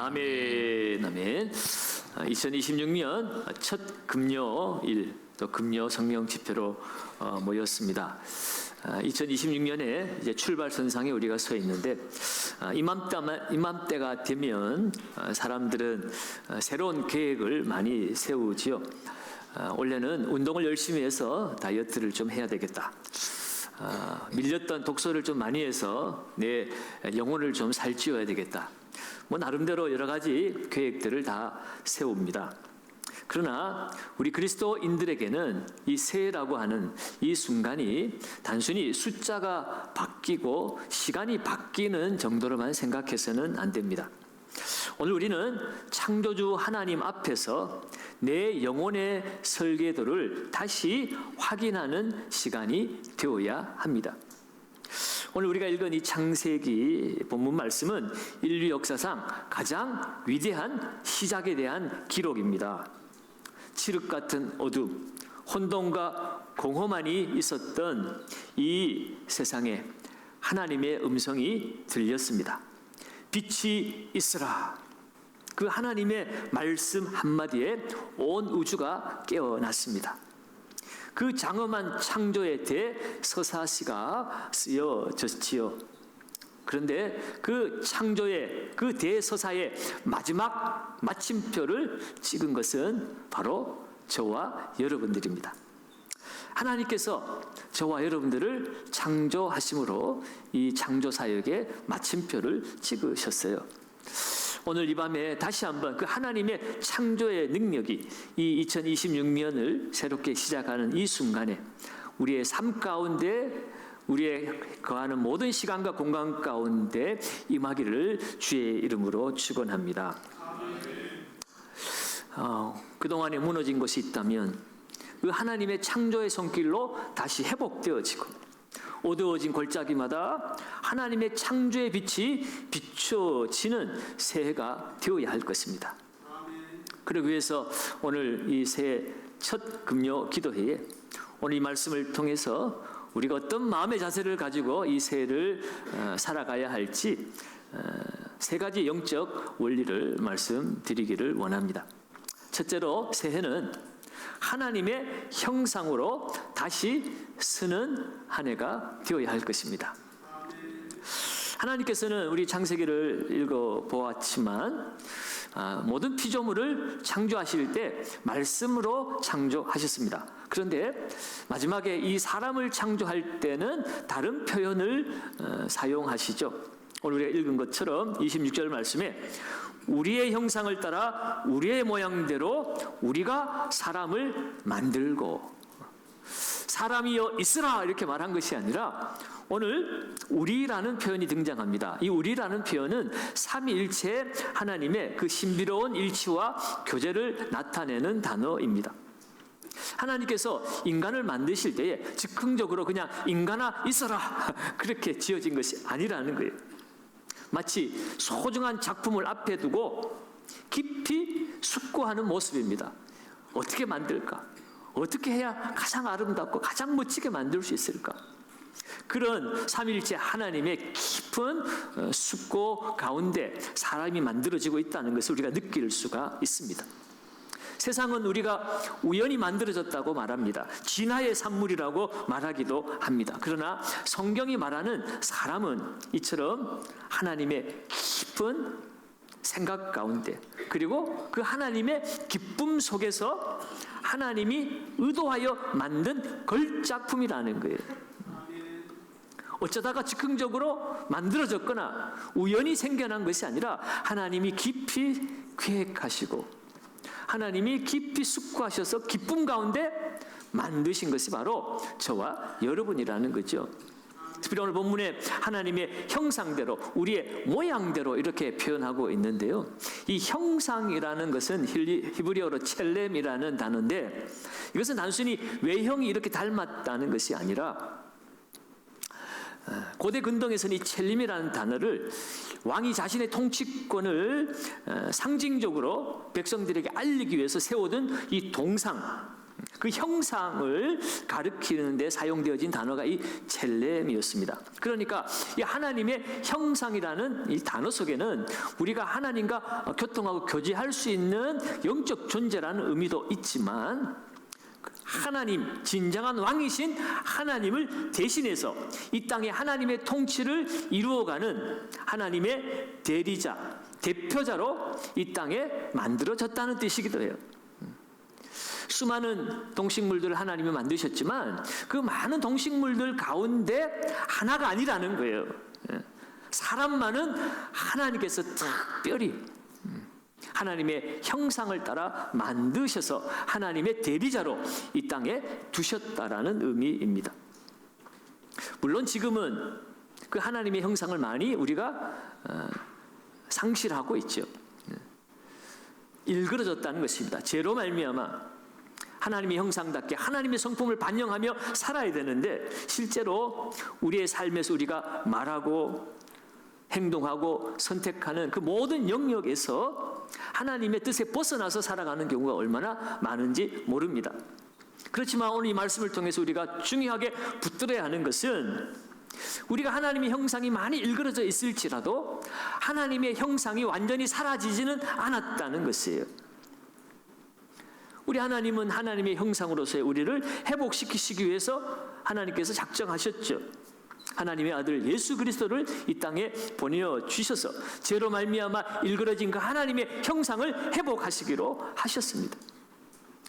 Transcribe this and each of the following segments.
아멘, 아멘. 2026년 첫 금요일, 또 금요 성령 집회로 모였습니다. 2026년에 이제 출발선상에 우리가 서 있는데, 이맘때가 되면 사람들은 새로운 계획을 많이 세우지요. 올해는 운동을 열심히 해서 다이어트를 좀 해야 되겠다. 밀렸던 독서를 좀 많이 해서 내 영혼을 좀 살찌워야 되겠다. 나름대로 여러 가지 계획들을 다 세웁니다. 그러나 우리 그리스도인들에게는 이 새해라고 하는 이 순간이 단순히 숫자가 바뀌고 시간이 바뀌는 정도로만 생각해서는 안 됩니다. 오늘 우리는 창조주 하나님 앞에서 내 영혼의 설계도를 다시 확인하는 시간이 되어야 합니다. 오늘 우리가 읽은 이 창세기 본문 말씀은 인류 역사상 가장 위대한 시작에 대한 기록입니다. 칠흑 같은 어둠, 혼돈과 공허만이 있었던 이 세상에 하나님의 음성이 들렸습니다. 빛이 있으라. 그 하나님의 말씀 한마디에 온 우주가 깨어났습니다. 그 장엄한 창조에 대해 서사시가 쓰여졌지요. 그런데 그 창조의 그 대서사의 마지막 마침표를 찍은 것은 바로 저와 여러분들입니다. 하나님께서 저와 여러분들을 창조하심으로 이 창조사역의 마침표를 찍으셨어요. 오늘 이 밤에 다시 한번 그 하나님의 창조의 능력이 이 2026년을 새롭게 시작하는 이 순간에 우리의 삶 가운데, 우리의 거하는 모든 시간과 공간 가운데 임하기를 주의 이름으로 축원합니다. 그동안에 무너진 것이 있다면 그 하나님의 창조의 손길로 다시 회복되어지고, 어두워진 골짜기마다 하나님의 창조의 빛이 비춰지는 새해가 되어야 할 것입니다. 그러기 위해서 오늘 이 새해 첫 금요 기도회에 오늘 이 말씀을 통해서 우리가 어떤 마음의 자세를 가지고 이 새해를 살아가야 할지 세 가지 영적 원리를 말씀드리기를 원합니다. 첫째로, 새해는 하나님의 형상으로 다시 쓰는 한 해가 되어야 할 것입니다. 하나님께서는 우리 창세기를 읽어보았지만 모든 피조물을 창조하실 때 말씀으로 창조하셨습니다. 그런데 마지막에 이 사람을 창조할 때는 다른 표현을 사용하시죠. 오늘 우리가 읽은 것처럼 26절 말씀에 우리의 형상을 따라 우리의 모양대로 우리가 사람을 만들고, 사람이여 있으라 이렇게 말한 것이 아니라 오늘 우리라는 표현이 등장합니다. 이 우리라는 표현은 삼위일체 하나님의 그 신비로운 일치와 교제를 나타내는 단어입니다. 하나님께서 인간을 만드실 때에 즉흥적으로 그냥 인간아 있어라 그렇게 지어진 것이 아니라는 거예요. 마치 소중한 작품을 앞에 두고 깊이 숙고하는 모습입니다. 어떻게 만들까? 어떻게 해야 가장 아름답고 가장 멋지게 만들 수 있을까? 그런 삼위일체 하나님의 깊은 숙고 가운데 사람이 만들어지고 있다는 것을 우리가 느낄 수가 있습니다. 세상은 우리가 우연히 만들어졌다고 말합니다. 진화의 산물이라고 말하기도 합니다. 그러나 성경이 말하는 사람은 이처럼 하나님의 깊은 생각 가운데, 그리고 그 하나님의 기쁨 속에서 하나님이 의도하여 만든 걸작품이라는 거예요. 어쩌다가 즉흥적으로 만들어졌거나 우연히 생겨난 것이 아니라 하나님이 깊이 계획하시고 하나님이 깊이 숙고하셔서 기쁨 가운데 만드신 것이 바로 저와 여러분이라는 거죠. 특별히 오늘 본문에 하나님의 형상대로, 우리의 모양대로 이렇게 표현하고 있는데요. 이 형상이라는 것은 히브리어로 첼렘이라는 단어인데, 이것은 단순히 외형이 이렇게 닮았다는 것이 아니라 고대 근동에서는 이 첼림이라는 단어를 왕이 자신의 통치권을 상징적으로 백성들에게 알리기 위해서 세워둔 이 동상, 그 형상을 가리키는 데 사용되어진 단어가 이 첼렘이었습니다. 그러니까 이 하나님의 형상이라는 이 단어 속에는 우리가 하나님과 교통하고 교제할 수 있는 영적 존재라는 의미도 있지만, 하나님, 진정한 왕이신 하나님을 대신해서 이 땅에 하나님의 통치를 이루어가는 하나님의 대리자, 대표자로 이 땅에 만들어졌다는 뜻이기도 해요. 수많은 동식물들을 하나님이 만드셨지만 그 많은 동식물들 가운데 하나가 아니라는 거예요. 사람만은 하나님께서 특별히 하나님의 형상을 따라 만드셔서 하나님의 대리자로 이 땅에 두셨다라는 의미입니다. 물론 지금은 그 하나님의 형상을 많이 우리가 상실하고 있죠. 일그러졌다는 것입니다. 죄로 말미암아 하나님의 형상답게 하나님의 성품을 반영하며 살아야 되는데, 실제로 우리의 삶에서 우리가 말하고 행동하고 선택하는 그 모든 영역에서 하나님의 뜻에 벗어나서 살아가는 경우가 얼마나 많은지 모릅니다. 그렇지만 오늘 이 말씀을 통해서 우리가 중요하게 붙들어야 하는 것은, 우리가 하나님의 형상이 많이 일그러져 있을지라도 하나님의 형상이 완전히 사라지지는 않았다는 것이에요. 우리 하나님은 하나님의 형상으로서의 우리를 회복시키시기 위해서 하나님께서 작정하셨죠. 하나님의 아들 예수 그리스도를 이 땅에 보내어 주셔서 죄로 말미암아 일그러진 그 하나님의 형상을 회복하시기로 하셨습니다.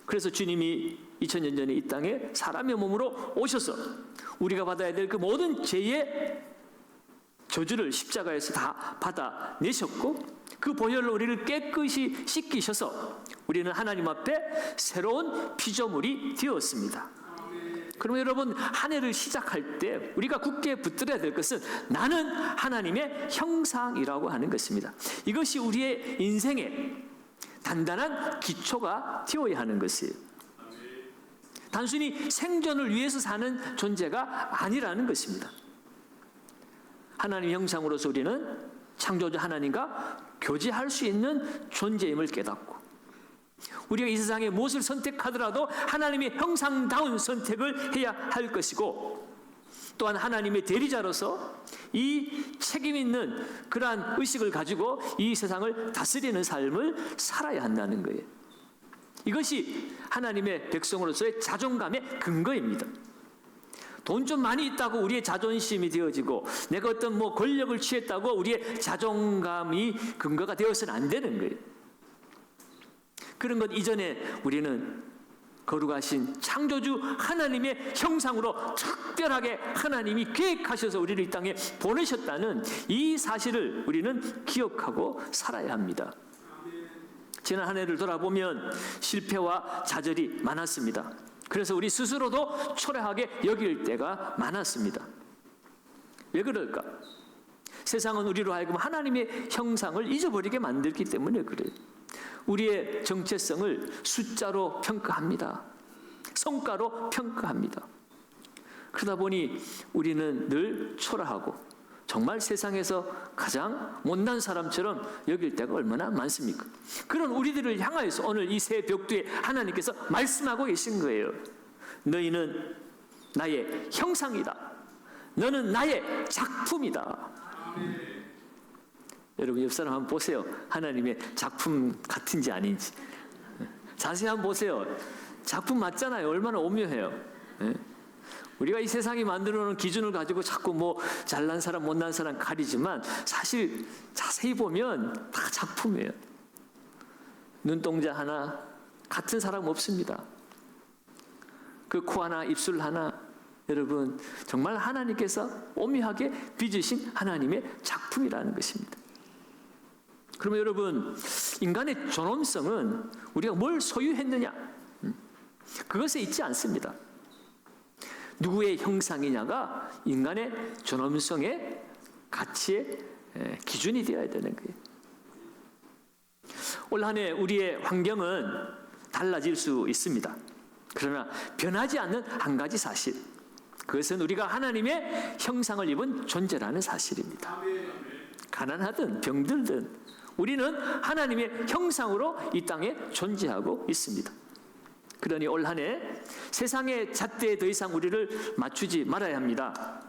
그래서 주님이 2000년 전에 이 땅에 사람의 몸으로 오셔서 우리가 받아야 될 그 모든 죄의 저주를 십자가에서 다 받아내셨고, 그 보혈로 우리를 깨끗이 씻기셔서 우리는 하나님 앞에 새로운 피조물이 되었습니다. 그러면 여러분, 한 해를 시작할 때 우리가 굳게 붙들어야 될 것은 나는 하나님의 형상이라고 하는 것입니다. 이것이 우리의 인생의 단단한 기초가 되어야 하는 것이에요. 단순히 생존을 위해서 사는 존재가 아니라는 것입니다. 하나님의 형상으로서 우리는 창조주 하나님과 교제할 수 있는 존재임을 깨닫고, 우리가 이 세상에 무엇을 선택하더라도 하나님의 형상다운 선택을 해야 할 것이고, 또한 하나님의 대리자로서 이 책임 있는 그러한 의식을 가지고 이 세상을 다스리는 삶을 살아야 한다는 거예요. 이것이 하나님의 백성으로서의 자존감의 근거입니다. 돈 좀 많이 있다고 우리의 자존심이 되어지고, 내가 어떤 권력을 취했다고 우리의 자존감이 근거가 되어서는 안 되는 거예요. 그런 것 이전에 우리는 거룩하신 창조주 하나님의 형상으로 특별하게 하나님이 계획하셔서 우리를 이 땅에 보내셨다는 이 사실을 우리는 기억하고 살아야 합니다. 지난 한 해를 돌아보면 실패와 좌절이 많았습니다. 그래서 우리 스스로도 초라하게 여길 때가 많았습니다. 왜 그럴까? 세상은 우리로 하여금 하나님의 형상을 잊어버리게 만들기 때문에 그래요. 우리의 정체성을 숫자로 평가합니다. 성과로 평가합니다. 그러다 보니 우리는 늘 초라하고 정말 세상에서 가장 못난 사람처럼 여길 때가 얼마나 많습니까? 그런 우리들을 향하여서 오늘 이 새 벽두에 하나님께서 말씀하고 계신 거예요. 너희는 나의 형상이다. 너는 나의 작품이다. 여러분, 옆 사람 한번 보세요. 하나님의 작품 같은지 아닌지. 자세히 한번 보세요. 작품 맞잖아요. 얼마나 오묘해요. 우리가 이 세상이 만들어 놓은 기준을 가지고 자꾸 잘난 사람 못난 사람 가리지만, 사실 자세히 보면 다 작품이에요. 눈동자 하나 같은 사람 없습니다. 그 코 하나, 입술 하나, 여러분 정말 하나님께서 오묘하게 빚으신 하나님의 작품이라는 것입니다. 그러면 여러분, 인간의 존엄성은 우리가 뭘 소유했느냐, 그것에 있지 않습니다. 누구의 형상이냐가 인간의 존엄성의 가치의 기준이 되어야 되는 거예요. 올 한 해 우리의 환경은 달라질 수 있습니다. 그러나 변하지 않는 한 가지 사실, 그것은 우리가 하나님의 형상을 입은 존재라는 사실입니다. 가난하든 병들든 우리는 하나님의 형상으로 이 땅에 존재하고 있습니다. 그러니 올 한 해 세상의 잣대에 더 이상 우리를 맞추지 말아야 합니다.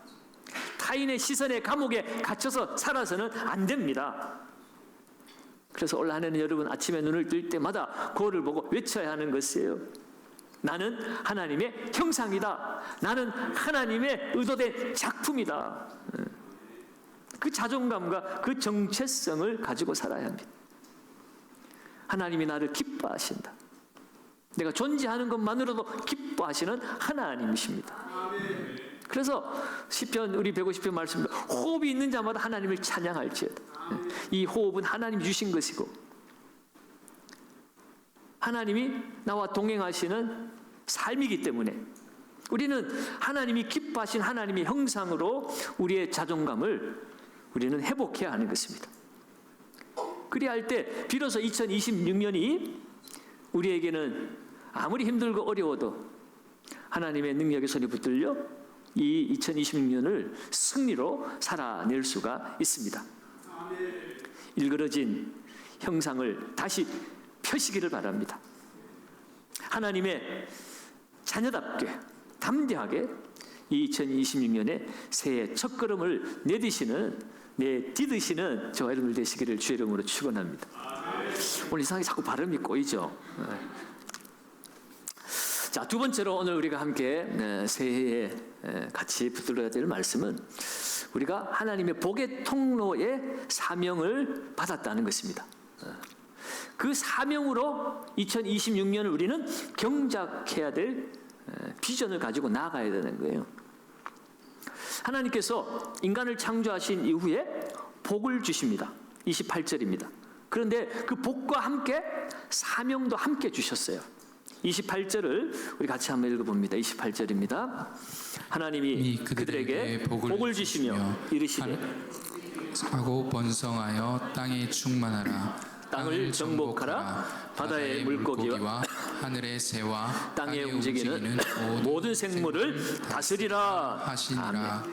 타인의 시선의 감옥에 갇혀서 살아서는 안 됩니다. 그래서 올 한 해는 여러분 아침에 눈을 뜰 때마다 거울을 보고 외쳐야 하는 것이에요. 나는 하나님의 형상이다. 나는 하나님의 의도된 작품이다. 그 자존감과 그 정체성을 가지고 살아야 합니다. 하나님이 나를 기뻐하신다. 내가 존재하는 것만으로도 기뻐하시는 하나님이십니다. 그래서 시편 우리 150편 말씀도 호흡이 있는 자마다 하나님을 찬양할지어다. 이 호흡은 하나님이 주신 것이고 하나님이 나와 동행하시는 삶이기 때문에 우리는 하나님이 기뻐하신 하나님의 형상으로 우리의 자존감을 우리는 회복해야 하는 것입니다. 그리야 할 때 비로소 2026년이 우리에게는 아무리 힘들고 어려워도 하나님의 능력의 손이 붙들려 이 2026년을 승리로 살아낼 수가 있습니다. 일그러진 형상을 다시 펴시기를 바랍니다. 하나님의 자녀답게 담대하게 이 2026년에 새해 첫걸음을 내디디시는 저와 여러분들 되시기를 주의 이름으로 축원합니다. 오늘 이상하게 자꾸 발음이 꼬이죠. 자, 두 번째로 오늘 우리가 함께 새해에 같이 붙들어야 될 말씀은 우리가 하나님의 복의 통로의 사명을 받았다는 것입니다. 그 사명으로 2026년을 우리는 경작해야 될 비전을 가지고 나아가야 되는 거예요. 하나님께서 인간을 창조하신 이후에 복을 주십니다. 28절입니다. 그런데 그 복과 함께 사명도 함께 주셨어요. 28절을 우리 같이 한번 읽어봅니다. 28절입니다. 하나님이 그들에게 복을 주시며 이르시되 하고 번성하여 땅에 충만하라. 땅을 정복하라. 바다의 물고기와 하늘의 새와 땅에 움직이는 모든 생물을 다스리라 하시니라.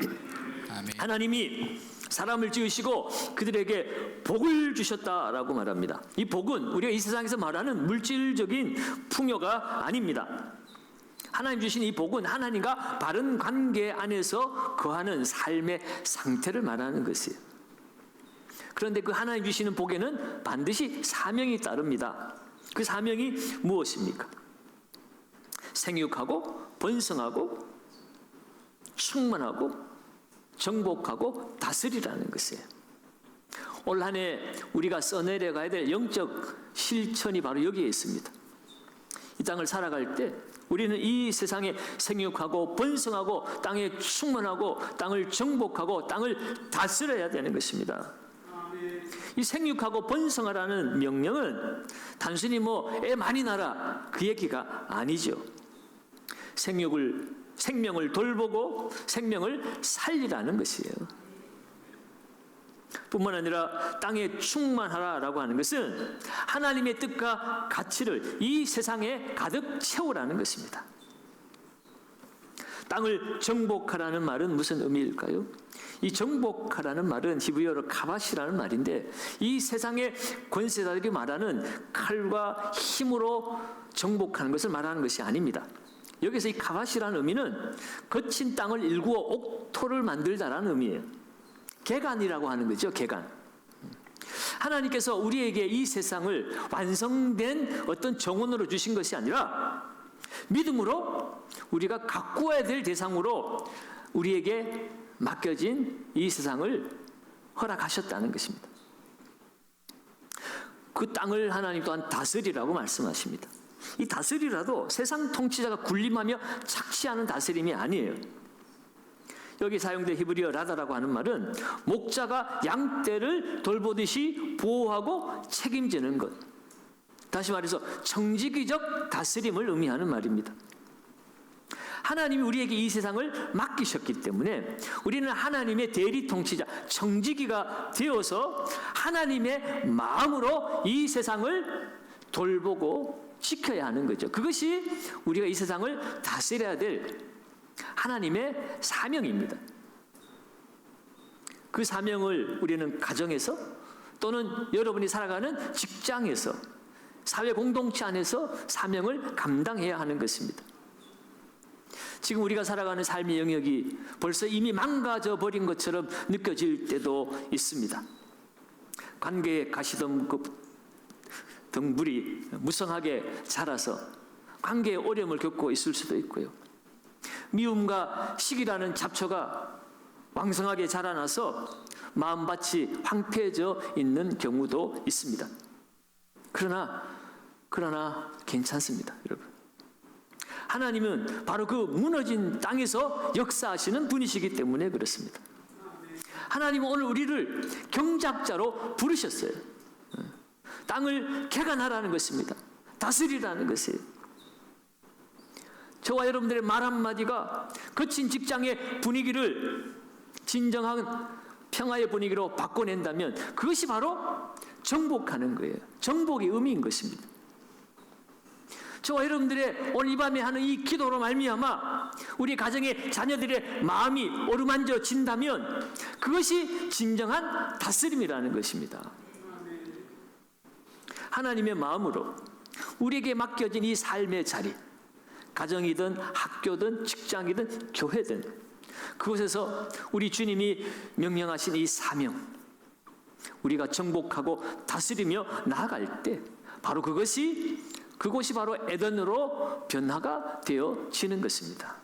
아멘. 하나님이 사람을 지으시고 그들에게 복을 주셨다라고 말합니다. 이 복은 우리가 이 세상에서 말하는 물질적인 풍요가 아닙니다. 하나님 주신 이 복은 하나님과 바른 관계 안에서 거하는 삶의 상태를 말하는 것이에요. 그런데 그 하나님 주시는 복에는 반드시 사명이 따릅니다. 그 사명이 무엇입니까? 생육하고 번성하고 충만하고 정복하고 다스리라는 것이에요. 올 한 해 우리가 써내려가야 될 영적 실천이 바로 여기에 있습니다. 이 땅을 살아갈 때 우리는 이 세상에 생육하고 번성하고 땅에 충만하고 땅을 정복하고 땅을 다스려야 되는 것입니다. 이 생육하고 번성하라는 명령은 단순히 애 많이 낳아라 그 얘기가 아니죠. 생명을 돌보고 생명을 살리라는 것이에요. 뿐만 아니라 땅에 충만하라라고 하는 것은 하나님의 뜻과 가치를 이 세상에 가득 채우라는 것입니다. 땅을 정복하라는 말은 무슨 의미일까요? 이 정복하라는 말은 히브리어로 카바시라는 말인데 이 세상의 권세자들이 말하는 칼과 힘으로 정복하는 것을 말하는 것이 아닙니다. 여기서 이 카바시라는 의미는 거친 땅을 일구어 옥토를 만들다라는 의미예요. 개간이라고 하는 거죠. 개간. 하나님께서 우리에게 이 세상을 완성된 어떤 정원으로 주신 것이 아니라 믿음으로 우리가 가꾸어야 될 대상으로 우리에게 맡겨진 이 세상을 허락하셨다는 것입니다. 그 땅을 하나님 또한 다스리라고 말씀하십니다. 이 다스리라도 세상 통치자가 군림하며 착시하는 다스림이 아니에요. 여기 사용된 히브리어 라다라고 하는 말은 목자가 양떼를 돌보듯이 보호하고 책임지는 것. 다시 말해서 정직이적 다스림을 의미하는 말입니다. 하나님이 우리에게 이 세상을 맡기셨기 때문에 우리는 하나님의 대리 통치자, 정직이가 되어서 하나님의 마음으로 이 세상을 돌보고 지켜야 하는 거죠. 그것이 우리가 이 세상을 다스려야 될 하나님의 사명입니다. 그 사명을 우리는 가정에서 또는 여러분이 살아가는 직장에서 사회 공동체 안에서 사명을 감당해야 하는 것입니다. 지금 우리가 살아가는 삶의 영역이 벌써 이미 망가져 버린 것처럼 느껴질 때도 있습니다. 관계에 가시덤급 등불이 무성하게 자라서 관계에 어려움을 겪고 있을 수도 있고요. 미움과 시기라는 잡초가 왕성하게 자라나서 마음밭이 황폐해져 있는 경우도 있습니다. 그러나 괜찮습니다, 여러분. 하나님은 바로 그 무너진 땅에서 역사하시는 분이시기 때문에 그렇습니다. 하나님은 오늘 우리를 경작자로 부르셨어요. 땅을 개간하라는 것입니다. 다스리라는 것이에요. 저와 여러분들의 말 한마디가 거친 직장의 분위기를 진정한 평화의 분위기로 바꿔낸다면 그것이 바로 정복하는 거예요. 정복의 의미인 것입니다. 저와 여러분들의 오늘 이 밤에 하는 이 기도로 말미암아 우리 가정의 자녀들의 마음이 어루만져진다면 그것이 진정한 다스림이라는 것입니다. 하나님의 마음으로 우리에게 맡겨진 이 삶의 자리, 가정이든 학교든 직장이든 교회든 그곳에서 우리 주님이 명령하신 이 사명, 우리가 정복하고 다스리며 나아갈 때 바로 그것이 바로 에덴으로 변화가 되어지는 것입니다.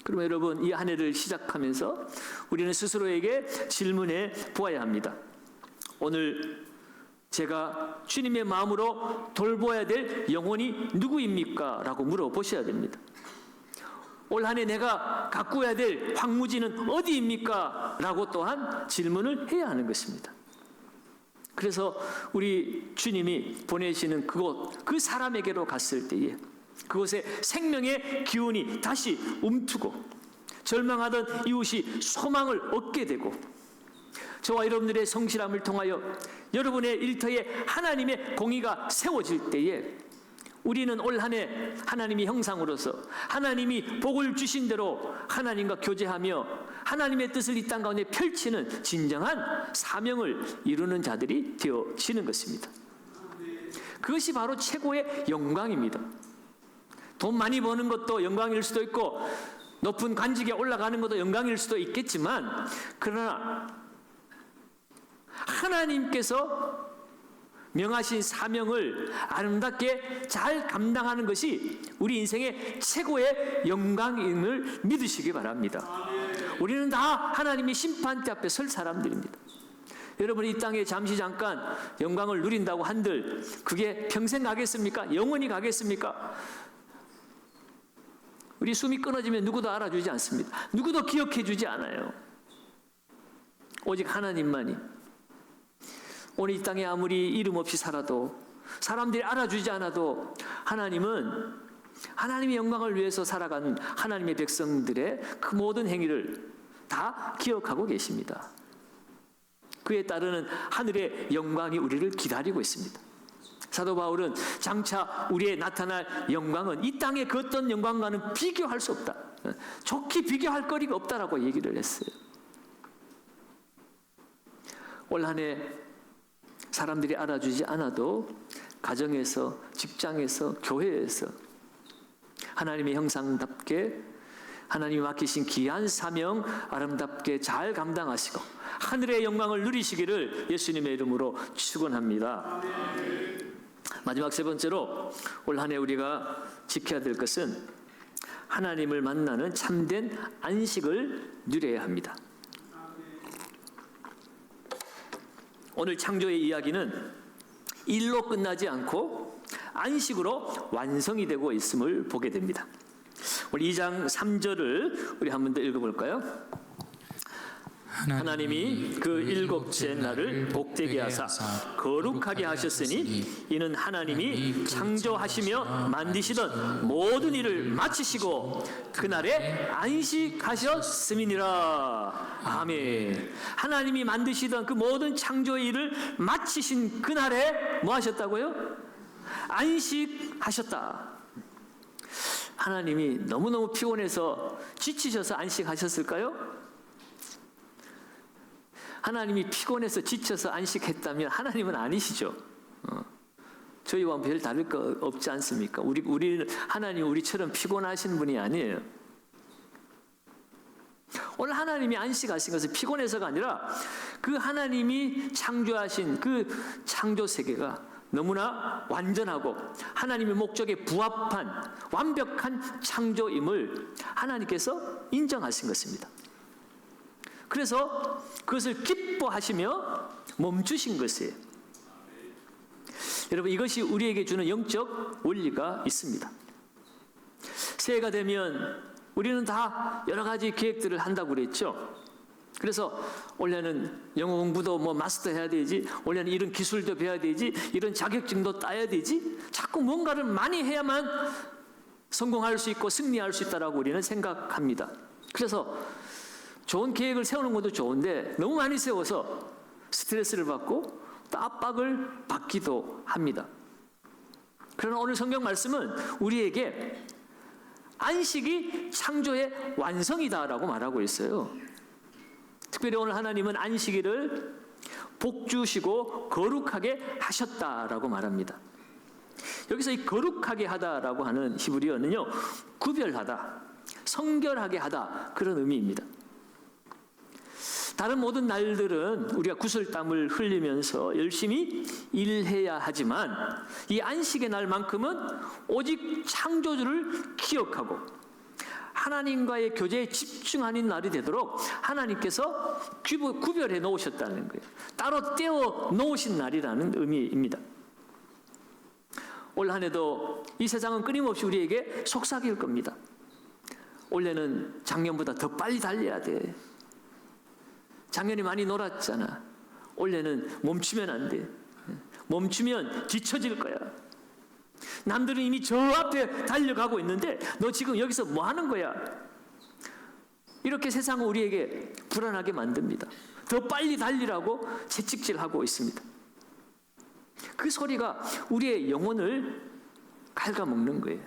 그럼 여러분, 이 한 해를 시작하면서 우리는 스스로에게 질문해 보아야 합니다. 오늘 제가 주님의 마음으로 돌보아야 될 영혼이 누구입니까? 라고 물어보셔야 됩니다. 올 한 해 내가 가꾸어야 될 황무지는 어디입니까? 라고 또한 질문을 해야 하는 것입니다. 그래서 우리 주님이 보내시는 그곳, 그 사람에게로 갔을 때에 그곳에 생명의 기운이 다시 움트고 절망하던 이웃이 소망을 얻게 되고 저와 여러분들의 성실함을 통하여 여러분의 일터에 하나님의 공의가 세워질 때에 우리는 올 한 해 하나님의 형상으로서 하나님이 복을 주신 대로 하나님과 교제하며 하나님의 뜻을 이 땅 가운데 펼치는 진정한 사명을 이루는 자들이 되어지는 것입니다. 그것이 바로 최고의 영광입니다. 돈 많이 버는 것도 영광일 수도 있고 높은 관직에 올라가는 것도 영광일 수도 있겠지만 그러나 하나님께서 명하신 사명을 아름답게 잘 감당하는 것이 우리 인생의 최고의 영광임을 믿으시기 바랍니다. 우리는 다 하나님의 심판대 앞에 설 사람들입니다. 여러분, 이 땅에 잠시 잠깐 영광을 누린다고 한들 그게 평생 가겠습니까? 영원히 가겠습니까? 우리 숨이 끊어지면 누구도 알아주지 않습니다. 누구도 기억해 주지 않아요. 오직 하나님만이. 오늘 이 땅에 아무리 이름 없이 살아도 사람들이 알아주지 않아도 하나님은 하나님의 영광을 위해서 살아가는 하나님의 백성들의 그 모든 행위를 다 기억하고 계십니다. 그에 따르는 하늘의 영광이 우리를 기다리고 있습니다. 사도 바울은 장차 우리의 나타날 영광은 이 땅의 그 어떤 영광과는 비교할 수 없다. 좋게 비교할 거리가 없다라고 얘기를 했어요. 올 한 해 사람들이 알아주지 않아도 가정에서, 직장에서, 교회에서 하나님의 형상답게 하나님이 맡기신 귀한 사명 아름답게 잘 감당하시고 하늘의 영광을 누리시기를 예수님의 이름으로 축원합니다. 마지막 세 번째로 올 한 해 우리가 지켜야 될 것은 하나님을 만나는 참된 안식을 누려야 합니다. 오늘 창조의 이야기는 일로 끝나지 않고 안식으로 완성이 되고 있음을 보게 됩니다. 우리 2장 3절을 우리 한 번 더 읽어볼까요? 하나님이 그 일곱째 날을 복되게 하사 거룩하게 하셨으니 이는 하나님이 창조하시며 만드시던 모든 일을 마치시고 그날에 안식하셨음이니라. 아멘. 하나님이 만드시던 그 모든 창조의 일을 마치신 그날에 뭐 하셨다고요? 안식하셨다. 하나님이 너무너무 피곤해서 지치셔서 안식하셨을까요? 하나님이 피곤해서 지쳐서 안식했다면 하나님은 아니시죠. 저희와 별 다를 거 없지 않습니까? 우리는 하나님 우리처럼 피곤하신 분이 아니에요. 오늘 하나님이 안식하신 것은 피곤해서가 아니라 그 하나님이 창조하신 그 창조 세계가 너무나 완전하고 하나님의 목적에 부합한 완벽한 창조임을 하나님께서 인정하신 것입니다. 그래서 그것을 기뻐하시며 멈추신 것이에요. 여러분, 이것이 우리에게 주는 영적 원리가 있습니다. 새해가 되면 우리는 다 여러 가지 계획들을 한다고 그랬죠. 그래서 올해는 영어 공부도 뭐 마스터해야 되지, 올해는 이런 기술도 배워야 되지, 이런 자격증도 따야 되지, 자꾸 뭔가를 많이 해야만 성공할 수 있고 승리할 수 있다라고 우리는 생각합니다. 그래서 좋은 계획을 세우는 것도 좋은데 너무 많이 세워서 스트레스를 받고 또 압박을 받기도 합니다. 그러나 오늘 성경 말씀은 우리에게 안식이 창조의 완성이다라고 말하고 있어요. 특별히 오늘 하나님은 안식일을 복주시고 거룩하게 하셨다라고 말합니다. 여기서 이 거룩하게 하다라고 하는 히브리어는요, 구별하다, 성결하게 하다, 그런 의미입니다. 다른 모든 날들은 우리가 구슬땀을 흘리면서 열심히 일해야 하지만 이 안식의 날만큼은 오직 창조주를 기억하고 하나님과의 교제에 집중하는 날이 되도록 하나님께서 구별해 놓으셨다는 거예요. 따로 떼어 놓으신 날이라는 의미입니다. 올 한 해도 이 세상은 끊임없이 우리에게 속삭일 겁니다. 올해는 작년보다 더 빨리 달려야 돼. 작년에 많이 놀았잖아. 올해는 멈추면 안 돼. 멈추면 뒤처질 거야. 남들은 이미 저 앞에 달려가고 있는데 너 지금 여기서 뭐 하는 거야? 이렇게 세상은 우리에게 불안하게 만듭니다. 더 빨리 달리라고 채찍질하고 있습니다. 그 소리가 우리의 영혼을 갉아먹는 거예요.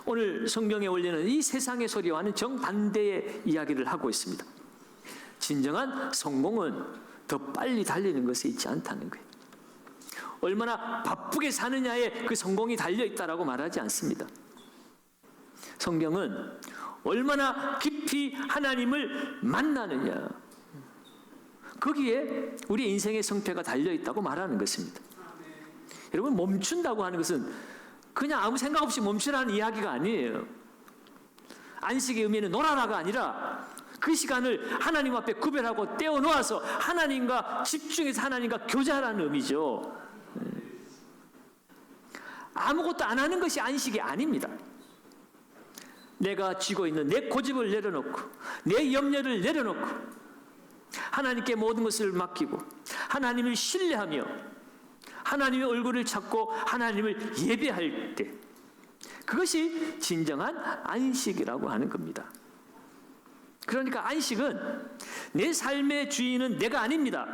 오늘 성경에 올리는 이 세상의 소리와는 정반대의 이야기를 하고 있습니다. 진정한 성공은 더 빨리 달리는 것에 있지 않다는 거예요. 얼마나 바쁘게 사느냐에 그 성공이 달려있다라고 말하지 않습니다. 성경은 얼마나 깊이 하나님을 만나느냐, 거기에 우리 인생의 성패가 달려있다고 말하는 것입니다. 여러분, 멈춘다고 하는 것은 그냥 아무 생각 없이 멈추라는 이야기가 아니에요. 안식의 의미는 놀아라가 아니라 그 시간을 하나님 앞에 구별하고 떼어놓아서 하나님과 집중해서 하나님과 교제하라는 의미죠. 아무것도 안 하는 것이 안식이 아닙니다. 내가 쥐고 있는 내 고집을 내려놓고 내 염려를 내려놓고 하나님께 모든 것을 맡기고 하나님을 신뢰하며 하나님의 얼굴을 찾고 하나님을 예배할 때, 그것이 진정한 안식이라고 하는 겁니다. 그러니까 안식은 내 삶의 주인은 내가 아닙니다.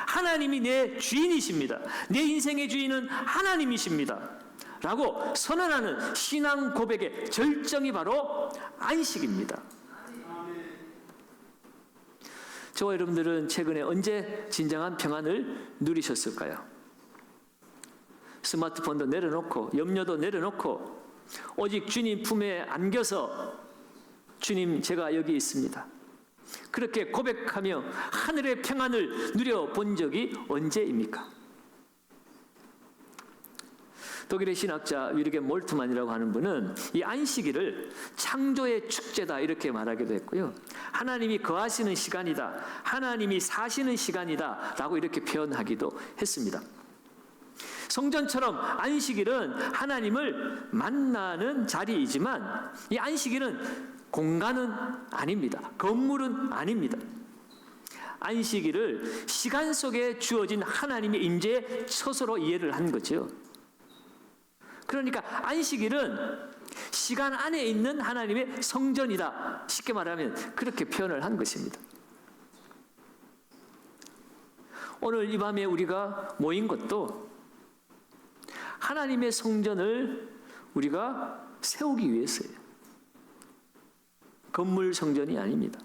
하나님이 내 주인이십니다. 내 인생의 주인은 하나님이십니다. 라고 선언하는 신앙 고백의 절정이 바로 안식입니다. 저와 여러분들은 최근에 언제 진정한 평안을 누리셨을까요? 스마트폰도 내려놓고 염려도 내려놓고 오직 주님 품에 안겨서 주님, 제가 여기 있습니다. 그렇게 고백하며 하늘의 평안을 누려본 적이 언제입니까? 독일의 신학자 위르겐 몰트만이라고 하는 분은 이 안식일을 창조의 축제다 이렇게 말하기도 했고요. 하나님이 거하시는 시간이다, 하나님이 사시는 시간이다 라고 이렇게 표현하기도 했습니다. 성전처럼 안식일은 하나님을 만나는 자리이지만 이 안식일은 공간은 아닙니다. 건물은 아닙니다. 안식일을 시간 속에 주어진 하나님의 임재의 처소로 이해를 한 거죠. 그러니까 안식일은 시간 안에 있는 하나님의 성전이다. 쉽게 말하면 그렇게 표현을 한 것입니다. 오늘 이 밤에 우리가 모인 것도 하나님의 성전을 우리가 세우기 위해서예요. 건물 성전이 아닙니다.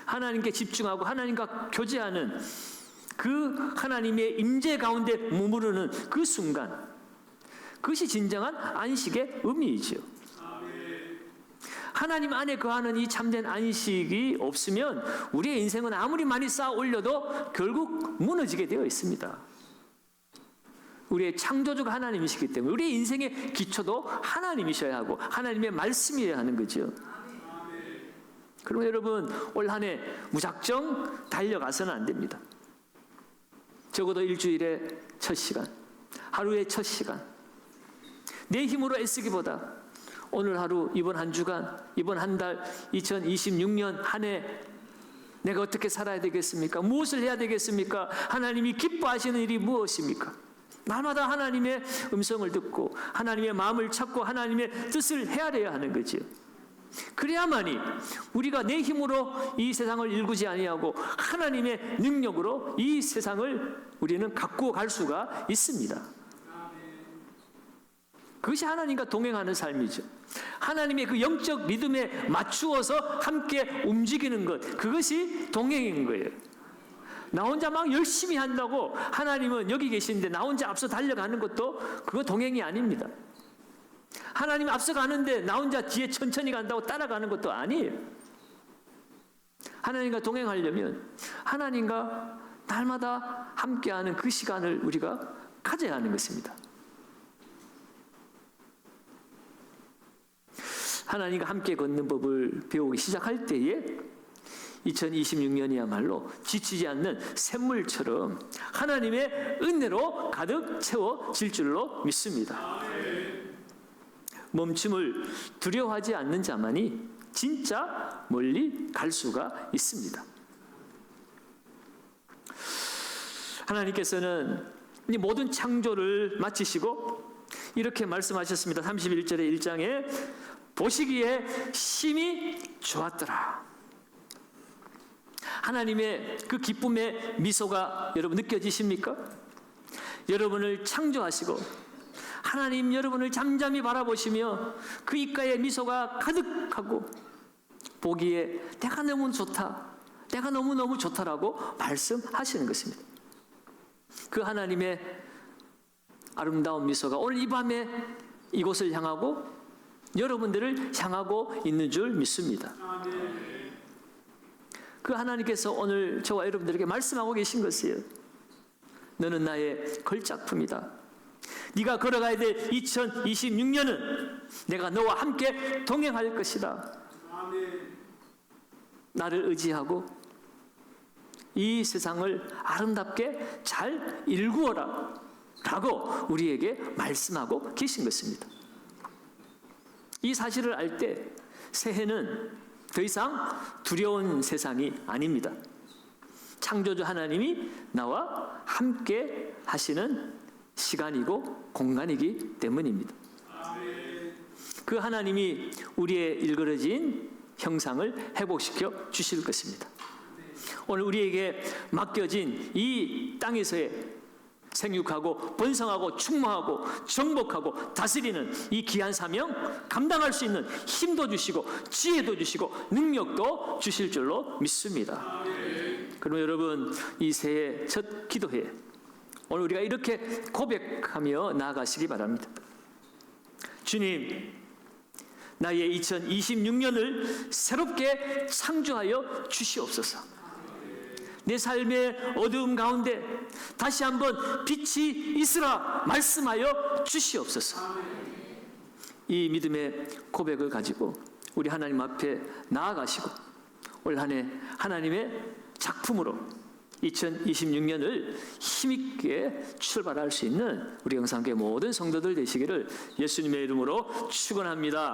하나님께 집중하고 하나님과 교제하는 그 하나님의 임재 가운데 머무르는 그 순간, 그것이 진정한 안식의 의미이죠. 하나님 안에 거하는 이 참된 안식이 없으면 우리의 인생은 아무리 많이 쌓아 올려도 결국 무너지게 되어 있습니다. 우리의 창조주가 하나님이시기 때문에 우리의 인생의 기초도 하나님이셔야 하고 하나님의 말씀이어야 하는 거죠. 그러면 여러분, 올 한 해 무작정 달려가서는 안 됩니다. 적어도 일주일의 첫 시간, 하루의 첫 시간, 내 힘으로 애쓰기보다 오늘 하루, 이번 한 주간, 이번 한 달, 2026년 한 해 내가 어떻게 살아야 되겠습니까? 무엇을 해야 되겠습니까? 하나님이 기뻐하시는 일이 무엇입니까? 날마다 하나님의 음성을 듣고 하나님의 마음을 찾고 하나님의 뜻을 헤아려야 하는 거지요. 그래야만이 우리가 내 힘으로 이 세상을 일구지 아니하고 하나님의 능력으로 이 세상을 우리는 가꾸어 갈 수가 있습니다. 그것이 하나님과 동행하는 삶이죠. 하나님의 그 영적 리듬에 맞추어서 함께 움직이는 것, 그것이 동행인 거예요. 나 혼자 막 열심히 한다고 하나님은 여기 계시는데 나 혼자 앞서 달려가는 것도 그거 동행이 아닙니다. 하나님 앞서 가는데 나 혼자 뒤에 천천히 간다고 따라가는 것도 아니에요. 하나님과 동행하려면 하나님과 날마다 함께하는 그 시간을 우리가 가져야 하는 것입니다. 하나님과 함께 걷는 법을 배우기 시작할 때에 2026년이야말로 지치지 않는 샘물처럼 하나님의 은혜로 가득 채워질 줄로 믿습니다. 멈춤을 두려워하지 않는 자만이 진짜 멀리 갈 수가 있습니다. 하나님께서는 이 모든 창조를 마치시고 이렇게 말씀하셨습니다. 31절의 1장에 보시기에 심히 좋았더라. 하나님의 그 기쁨의 미소가 여러분 느껴지십니까? 여러분을 창조하시고 하나님 여러분을 잠잠히 바라보시며 그 입가에 미소가 가득하고 보기에 내가 너무 좋다, 내가 너무너무 좋다라고 말씀하시는 것입니다. 그 하나님의 아름다운 미소가 오늘 이 밤에 이곳을 향하고 여러분들을 향하고 있는 줄 믿습니다. 그 하나님께서 오늘 저와 여러분들에게 말씀하고 계신 것이에요. 너는 나의 걸작품이다. 네가 걸어가야 될 2026년은 내가 너와 함께 동행할 것이다. 나를 의지하고 이 세상을 아름답게 잘 일구어라 라고 우리에게 말씀하고 계신 것입니다. 이 사실을 알 때 새해는 더 이상 두려운 세상이 아닙니다. 창조주 하나님이 나와 함께 하시는 시간이고 공간이기 때문입니다. 그 하나님이 우리의 일그러진 형상을 회복시켜 주실 것입니다. 오늘 우리에게 맡겨진 이 땅에서의 생육하고 번성하고 충만하고 정복하고 다스리는 이 귀한 사명 감당할 수 있는 힘도 주시고 지혜도 주시고 능력도 주실 줄로 믿습니다. 그럼 여러분, 이 새해 첫 기도회 오늘 우리가 이렇게 고백하며 나아가시기 바랍니다. 주님, 나의 2026년을 새롭게 창조하여 주시옵소서. 내 삶의 어두움 가운데 다시 한번 빛이 있으라 말씀하여 주시옵소서. 이 믿음의 고백을 가지고 우리 하나님 앞에 나아가시고 올 한 해 하나님의 작품으로 2026년을 힘있게 출발할 수 있는 우리 영상교회 모든 성도들 되시기를 예수님의 이름으로 축원합니다.